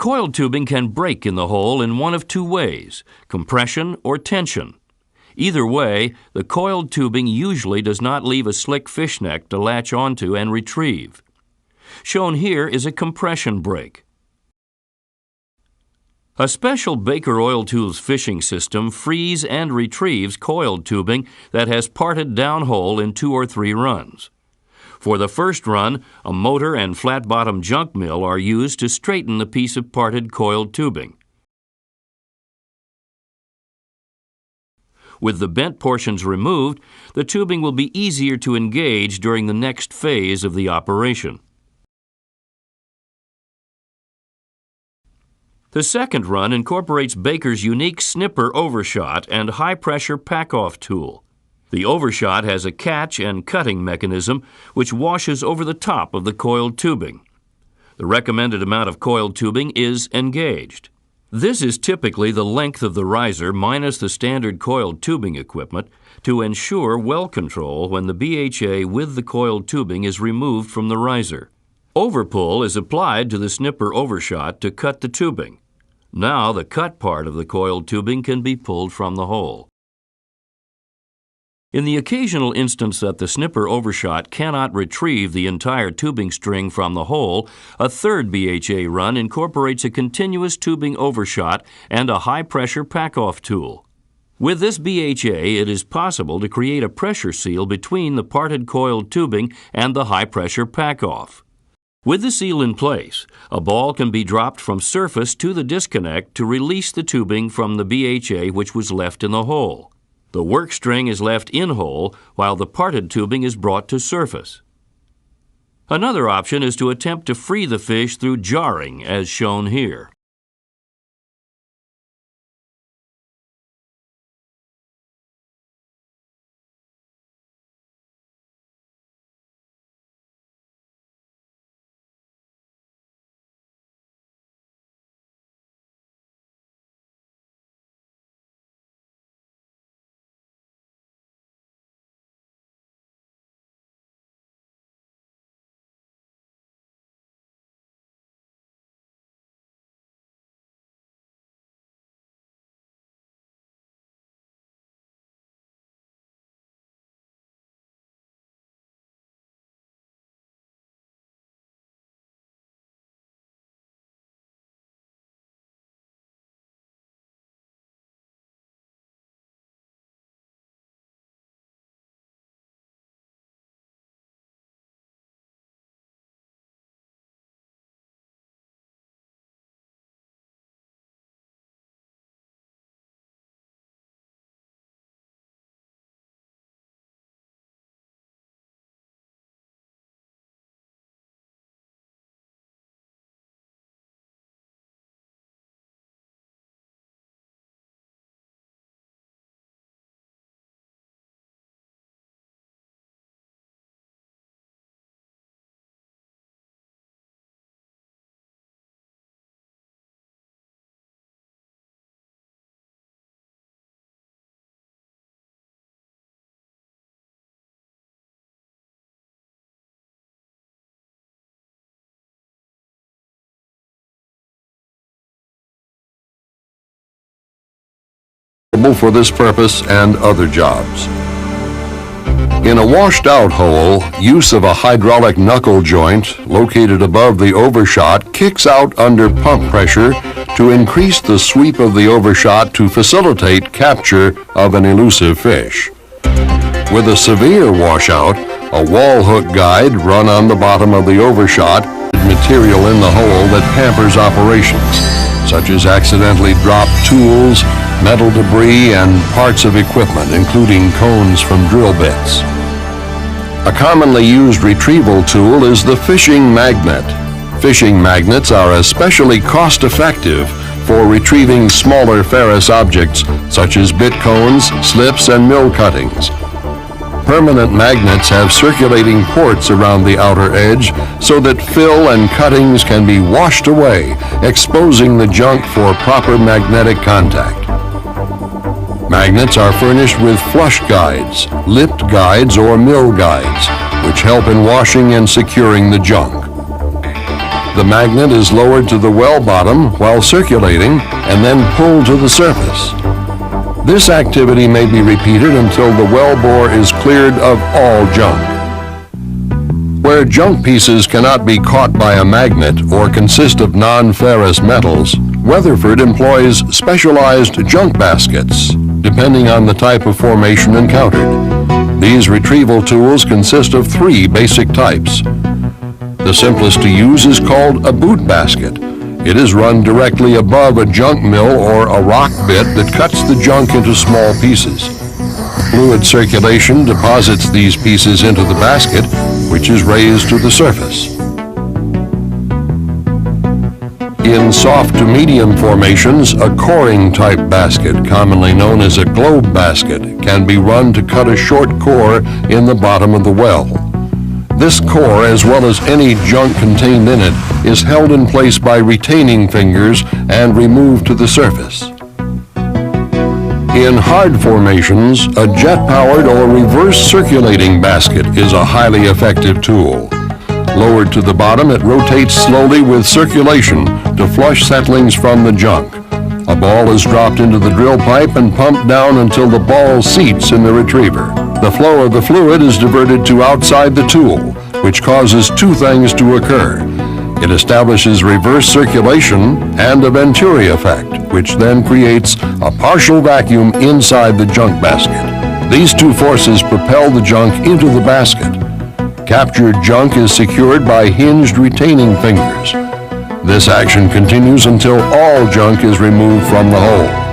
Coiled tubing can break in the hole in one of two ways, compression or tension. Either way, the coiled tubing usually does not leave a slick fishneck to latch onto and retrieve. Shown here is a compression break. A special Baker Oil Tools fishing system frees and retrieves coiled tubing that has parted downhole in 2 or 3 runs. For the first run, a motor and flat-bottom junk mill are used to straighten the piece of parted coiled tubing. With the bent portions removed, the tubing will be easier to engage during the next phase of the operation. The second run incorporates Baker's unique snipper overshot and high-pressure pack-off tool. The overshot has a catch and cutting mechanism which washes over the top of the coiled tubing. The recommended amount of coiled tubing is engaged. This is typically the length of the riser minus the standard coiled tubing equipment to ensure well control when the BHA with the coiled tubing is removed from the riser. Overpull is applied to the snipper overshot to cut the tubing. Now the cut part of the coiled tubing can be pulled from the hole. In the occasional instance that the snipper overshot cannot retrieve the entire tubing string from the hole, a third BHA run incorporates a continuous tubing overshot and a high-pressure pack-off tool. With this BHA, it is possible to create a pressure seal between the parted coiled tubing and the high-pressure pack-off. With the seal in place, a ball can be dropped from surface to the disconnect to release the tubing from the BHA which was left in the hole. The work string is left in hole while the parted tubing is brought to surface. Another option is to attempt to free the fish through jarring, as shown here. For this purpose and other jobs. In a washed-out hole, use of a hydraulic knuckle joint located above the overshot kicks out under pump pressure to increase the sweep of the overshot to facilitate capture of an elusive fish. With a severe washout, a wall hook guide run on the bottom of the overshot, material in the hole that hampers operations, such as accidentally dropped tools, metal debris, and parts of equipment, including cones from drill bits. A commonly used retrieval tool is the fishing magnet. Fishing magnets are especially cost-effective for retrieving smaller ferrous objects, such as bit cones, slips, and mill cuttings. Permanent magnets have circulating ports around the outer edge so that fill and cuttings can be washed away, exposing the junk for proper magnetic contact. Magnets are furnished with flush guides, lipped guides, or mill guides, which help in washing and securing the junk. The magnet is lowered to the well bottom while circulating and then pulled to the surface. This activity may be repeated until the well bore is cleared of all junk. Where junk pieces cannot be caught by a magnet or consist of non-ferrous metals, Weatherford employs specialized junk baskets, depending on the type of formation encountered. These retrieval tools consist of 3 basic types. The simplest to use is called a boot basket. It is run directly above a junk mill or a rock bit that cuts the junk into small pieces. Fluid circulation deposits these pieces into the basket, which is raised to the surface. In soft to medium formations, a coring type basket, commonly known as a globe basket, can be run to cut a short core in the bottom of the well. This core, as well as any junk contained in it, is held in place by retaining fingers and removed to the surface. In hard formations, a jet-powered or reverse circulating basket is a highly effective tool. Lowered to the bottom, it rotates slowly with circulation to flush settlings from the junk. A ball is dropped into the drill pipe and pumped down until the ball seats in the retriever. The flow of the fluid is diverted to outside the tool, which causes 2 things to occur. It establishes reverse circulation and a Venturi effect, which then creates a partial vacuum inside the junk basket. These 2 forces propel the junk into the basket. Captured junk is secured by hinged retaining fingers. This action continues until all junk is removed from the hole.